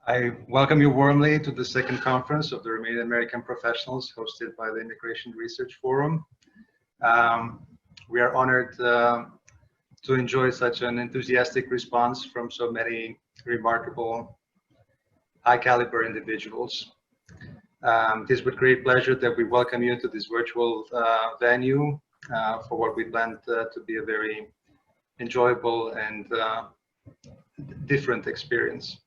I welcome you warmly to the second conference of the Romanian American Professionals hosted by the Immigration Research Forum. We are honored to enjoy such an enthusiastic response from so many remarkable, high-caliber individuals. It is with great pleasure that we welcome you to this virtual venue for what we planned to be a very enjoyable and different experience.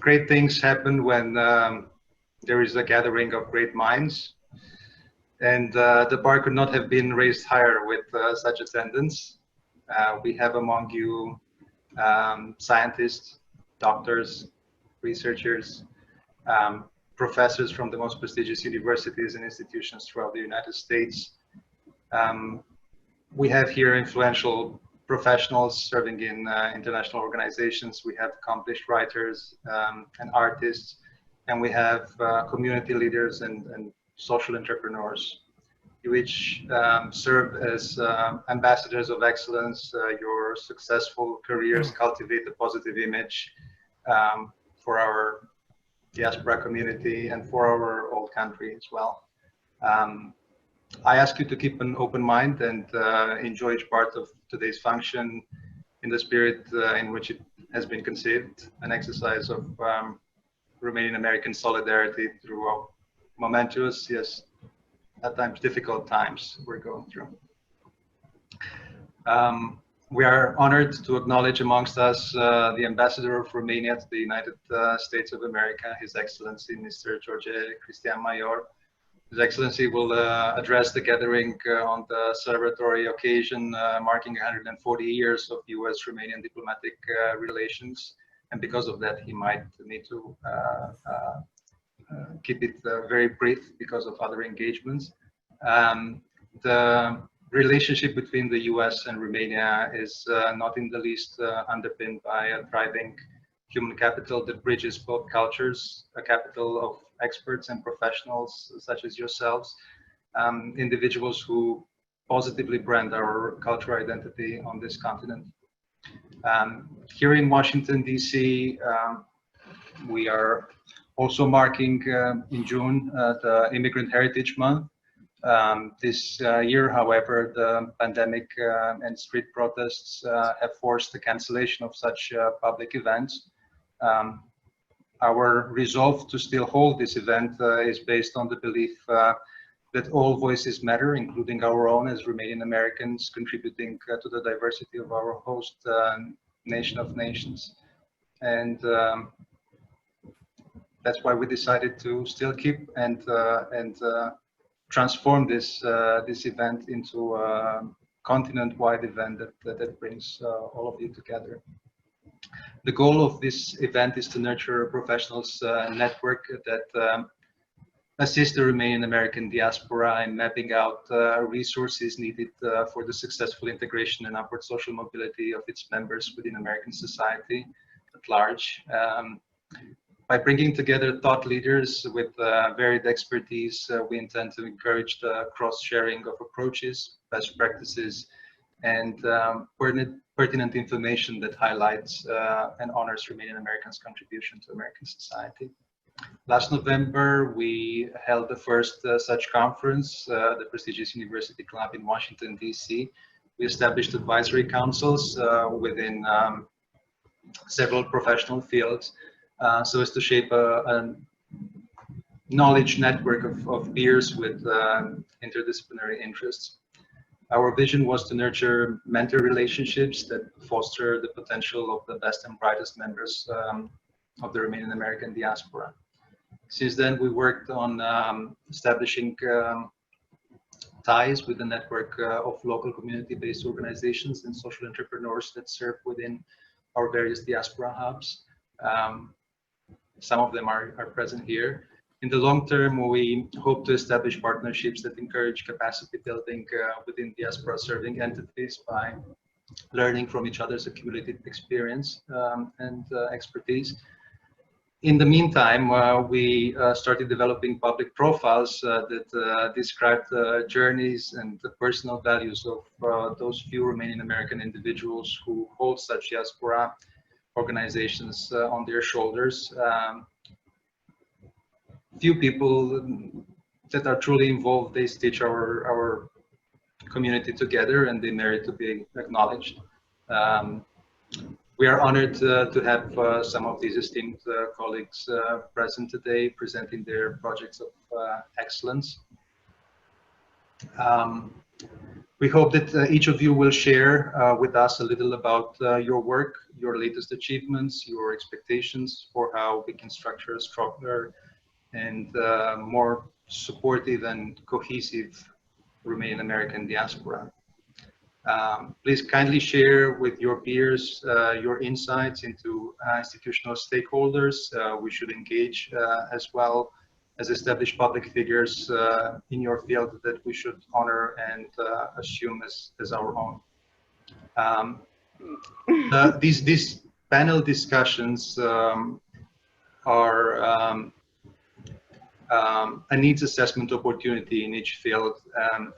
Great things happen when there is a gathering of great minds, and the bar could not have been raised higher with such attendance. We have among you scientists, doctors, researchers, professors from the most prestigious universities and institutions throughout the United States. We have here influential professionals serving in international organizations. We have accomplished writers and artists, and we have community leaders and social entrepreneurs, which serve as ambassadors of excellence. Your successful careers cultivate a positive image for our diaspora community and for our old country as well. I ask you to keep an open mind and enjoy each part of today's function in the spirit in which it has been conceived, an exercise of Romanian American solidarity through momentous, yes, at times difficult times we're going through. We are honored to acknowledge amongst us the Ambassador of Romania to the United States of America, His Excellency Mr. George Cristian Major. His Excellency will address the gathering on the celebratory occasion marking 140 years of US-Romanian diplomatic relations, and because of that he might need to keep it very brief because of other engagements. The relationship between the US and Romania is not in the least underpinned by a thriving human capital that bridges both cultures, a capital of experts and professionals such as yourselves, individuals who positively brand our cultural identity on this continent. Here in Washington, D.C., we are also marking in June the Immigrant Heritage Month. This year, however, the pandemic and street protests have forced the cancellation of such public events. Our resolve to still hold this event is based on the belief that all voices matter, including our own as Romanian Americans, contributing to the diversity of our host nation of nations. And that's why we decided to still keep and transform this event into a continent-wide event that brings all of you together. The goal of this event is to nurture a professionals network that assists the Romanian American diaspora in mapping out resources needed for the successful integration and upward social mobility of its members within American society at large. By bringing together thought leaders with varied expertise, we intend to encourage the cross-sharing of approaches, best practices, and pertinent information that highlights and honors Romanian Americans' contribution to American society. Last November, we held the first such conference, the prestigious University Club in Washington, D.C. We established advisory councils within several professional fields so as to shape a knowledge network of peers with interdisciplinary interests. Our vision was to nurture mentor relationships that foster the potential of the best and brightest members of the Romanian American diaspora. Since then, we worked on establishing ties with the network of local community-based organizations and social entrepreneurs that serve within our various diaspora hubs. Some of them are present here. In the long term, we hope to establish partnerships that encourage capacity building within diaspora serving entities by learning from each other's accumulated experience and expertise. In the meantime, we started developing public profiles that describe the journeys and the personal values of those few Romanian American individuals who hold such diaspora organizations on their shoulders. Few people that are truly involved, they stitch our community together, and they merit to be acknowledged. We are honored to have some of these esteemed colleagues present today, presenting their projects of excellence. We hope that each of you will share with us a little about your work, your latest achievements, your expectations for how we can structure a stronger and more supportive and cohesive Romanian American diaspora. Please kindly share with your peers your insights into institutional stakeholders. We should engage as well as established public figures in your field that we should honor and assume as our own. These panel discussions are a needs assessment opportunity in each field,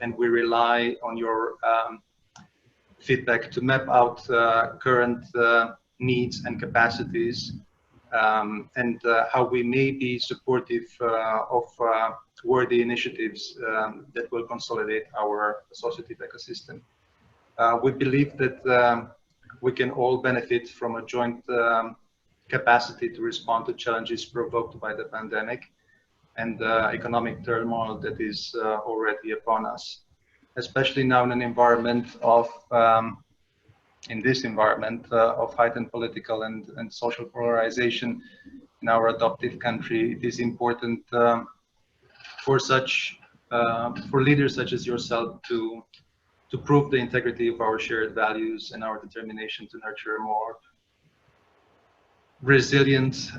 and we rely on your feedback to map out current needs and capacities, and how we may be supportive of worthy initiatives that will consolidate our associative ecosystem. We believe that we can all benefit from a joint capacity to respond to challenges provoked by the pandemic and the economic turmoil that is already upon us, especially now in an environment of in this environment of heightened political and social polarization in our adoptive country. It is important for leaders such as yourself to prove the integrity of our shared values and our determination to nurture a more resilient,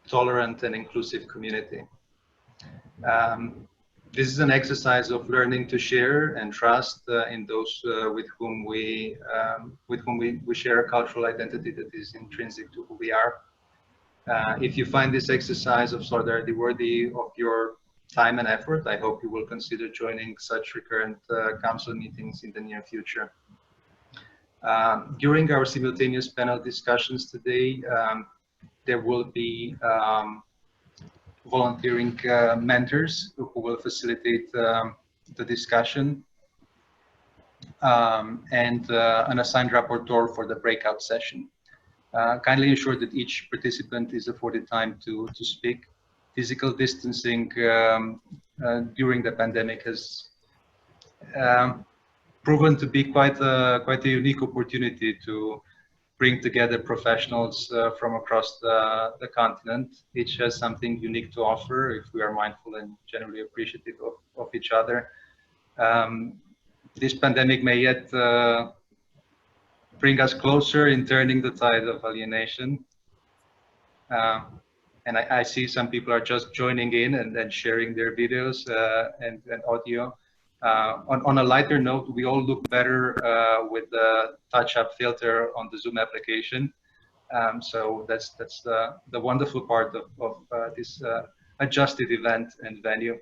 tolerant and inclusive community. This is an exercise of learning to share and trust in those with whom we share a cultural identity that is intrinsic to who we are. If you find this exercise of solidarity worthy of your time and effort, I hope you will consider joining such recurrent council meetings in the near future. During our simultaneous panel discussions today, there will be volunteering mentors who will facilitate the discussion, and an assigned rapporteur for the breakout session. Kindly ensure that each participant is afforded time to speak. Physical distancing during the pandemic has proven to be quite a unique opportunity to bring together professionals from across the continent. Each has something unique to offer if we are mindful and generally appreciative of each other. This pandemic may yet bring us closer in turning the tide of alienation. And I see some people are just joining in and then sharing their videos and audio. On a lighter note, we all look better with the touch-up filter on the Zoom application. So that's the wonderful part of this adjusted event and venue.